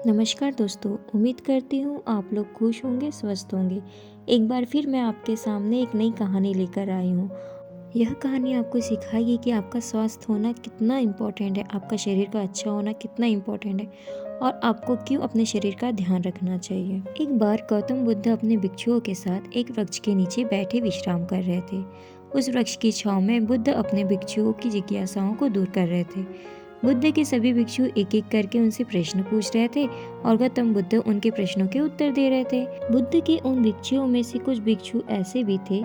नमस्कार दोस्तों, उम्मीद करती हूँ आप लोग खुश होंगे, स्वस्थ होंगे। एक बार फिर मैं आपके सामने एक नई कहानी लेकर आई हूँ। यह कहानी आपको सिखाएगी कि आपका स्वास्थ्य होना कितना इम्पोर्टेंट है, आपका शरीर का अच्छा होना कितना इम्पोर्टेंट है और आपको क्यों अपने शरीर का ध्यान रखना चाहिए। एक बार गौतम बुद्ध अपने भिक्षुओं के साथ एक वृक्ष के नीचे बैठे विश्राम कर रहे थे। उस वृक्ष की छांव में बुद्ध अपने भिक्षुओं की जिज्ञासाओं को दूर कर रहे थे। बुद्ध के सभी भिक्षु एक एक करके उनसे प्रश्न पूछ रहे थे और गौतम बुद्ध उनके प्रश्नों के उत्तर दे रहे थे। बुद्ध के उन भिक्षुओं में से कुछ भिक्षु ऐसे भी थे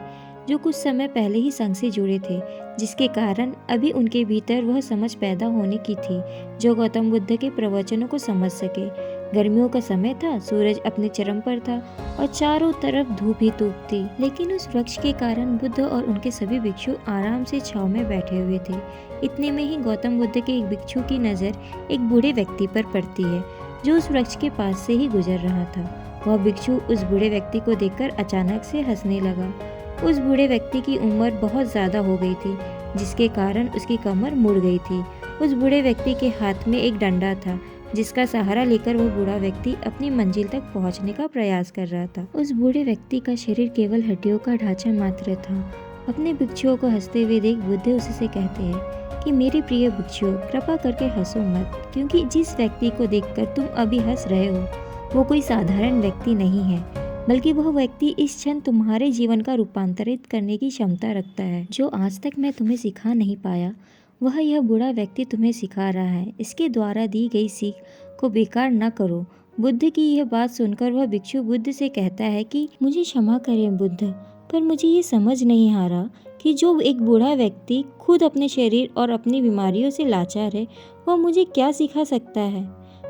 जो कुछ समय पहले ही संघ से जुड़े थे, जिसके कारण अभी उनके भीतर वह समझ पैदा होने की थी जो गौतम बुद्ध के प्रवचनों को समझ सके। गर्मियों का समय था, सूरज अपने चरम पर था और चारों तरफ धूप ही धूप थी, लेकिन उस वृक्ष के कारण बुद्ध और उनके सभी भिक्षु आराम से छांव में बैठे हुए थे। इतने में ही गौतम बुद्ध के एक भिक्षु की नज़र एक बूढ़े व्यक्ति पर पड़ती है जो उस वृक्ष के पास से ही गुजर रहा था। वह भिक्षु उस बूढ़े व्यक्ति को देखकर अचानक से हंसने लगा। उस बूढ़े व्यक्ति की उम्र बहुत ज़्यादा हो गई थी, जिसके कारण उसकी कमर मुड़ गई थी। उस बूढ़े व्यक्ति के हाथ में एक डंडा था, जिसका सहारा लेकर वह बूढ़ा व्यक्ति अपनी मंजिल तक पहुंचने का प्रयास कर रहा था। उस बूढ़े व्यक्ति का शरीर केवल हड्डियों का ढांचा मात्र था। अपने भिक्षुओं को हंसते हुए देख बुद्ध उससे कहते हैं कि मेरे प्रिय भिक्षुओं, कृपा करके हंसो मत, क्योंकि जिस व्यक्ति को देखकर तुम अभी हंस रहे हो वो कोई साधारण व्यक्ति नहीं है, बल्कि वह व्यक्ति इस क्षण तुम्हारे जीवन का रूपांतरित करने की क्षमता रखता है। जो आज तक मैं तुम्हें सिखा नहीं पाया वह यह बूढ़ा व्यक्ति तुम्हें सिखा रहा है। इसके द्वारा दी गई सीख को बेकार न करो। बुद्ध की यह बात सुनकर वह भिक्षु बुद्ध से कहता है कि मुझे क्षमा करें बुद्ध, पर मुझे ये समझ नहीं आ रहा कि जो एक बूढ़ा व्यक्ति खुद अपने शरीर और अपनी बीमारियों से लाचार है वह मुझे क्या सिखा सकता है।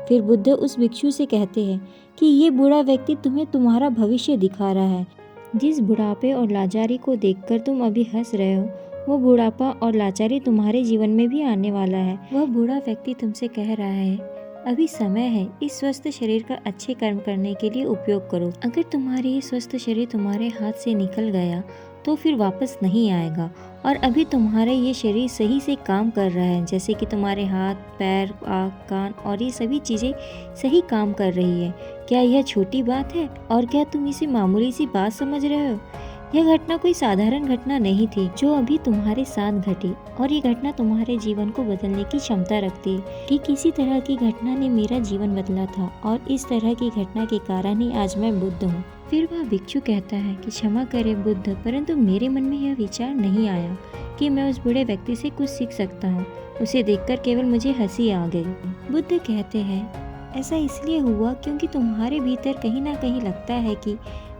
फिर बुद्ध उस भिक्षु से कहते हैं कि ये बूढ़ा व्यक्ति तुम्हें तुम्हारा भविष्य दिखा रहा है। जिस बुढ़ापे और लाचारी को देखकर तुम अभी हंस रहे हो वो बुढ़ापा और लाचारी तुम्हारे जीवन में भी आने वाला है। वह बूढ़ा व्यक्ति तुमसे कह रहा है अभी समय है, इस स्वस्थ शरीर का अच्छे कर्म करने के लिए उपयोग करो। अगर तुम्हारे ये स्वस्थ शरीर तुम्हारे हाथ से निकल गया तो फिर वापस नहीं आएगा, और अभी तुम्हारे ये शरीर सही से काम कर रहा है, जैसे कि तुम्हारे हाथ, पैर, आँख, कान और ये सभी चीज़ें सही काम कर रही है। क्या यह छोटी बात है और क्या तुम इसे मामूली सी बात समझ रहे हो? यह घटना कोई साधारण घटना नहीं थी जो अभी तुम्हारे साथ घटी, और ये घटना तुम्हारे जीवन को बदलने की क्षमता रखती है। कि किसी तरह की घटना ने मेरा जीवन बदला था और इस तरह की घटना के कारण ही आज मैं बुद्ध हूँ। फिर वह भिक्षु कहता है कि क्षमा करे बुद्ध, परंतु मेरे मन में यह विचार नहीं आया कि मैं उस बूढ़े व्यक्ति से कुछ सीख सकता हूँ। उसे देखकर केवल मुझे हंसी आ गई। बुद्ध कहते हैं ऐसा इसलिए हुआ क्योंकि तुम्हारे भीतर कहीं ना कहीं लगता है कि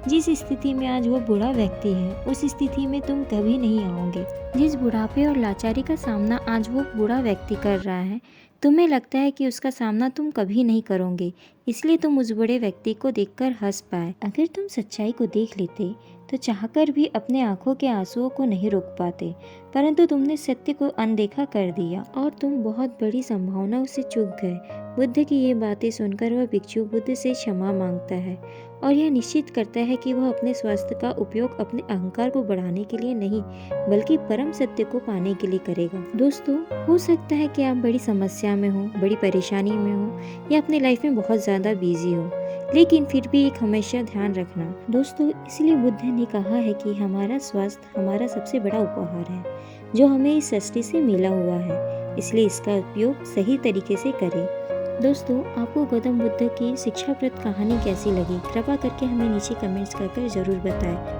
जिस स्थिति में आज वो बूढ़ा व्यक्ति है उस स्थिति में तुम कभी नहीं आओगे। जिस बुढ़ापे और लाचारी का सामना आज वो बूढ़ा व्यक्ति कर रहा है तुम्हें लगता है कि उसका सामना तुम कभी नहीं करोगे, इसलिए तुम उस बूढ़े व्यक्ति को देखकर हंस पाए। अगर तुम सच्चाई को देख लेते तो चाहकर भी अपने आंखों के आंसुओं को नहीं रोक पाते, परंतु तुमने सत्य को अनदेखा कर दिया और तुम बहुत बड़ी संभावनाओं से चूक गए। बुद्ध की ये बातें सुनकर वह भिक्षु बुद्ध से क्षमा मांगता है और यह निश्चित करता है कि वह अपने स्वास्थ्य का उपयोग अपने अहंकार को बढ़ाने के लिए नहीं, बल्कि परम सत्य को पाने के लिए करेगा। दोस्तों, हो सकता है कि आप बड़ी समस्या में हो, बड़ी परेशानी में हो या अपनी लाइफ में बहुत ज़्यादा बिजी हो, लेकिन फिर भी एक हमेशा ध्यान रखना दोस्तों, इसलिए बुद्ध ने कहा है कि हमारा स्वास्थ्य हमारा सबसे बड़ा उपहार है जो हमें इस सृष्टि से मिला हुआ है, इसलिए इसका उपयोग सही तरीके से करें। दोस्तों, आपको गौतम बुद्ध की शिक्षाप्रद कहानी कैसी लगी? कृपा करके हमें नीचे कमेंट्स कर जरूर बताएं।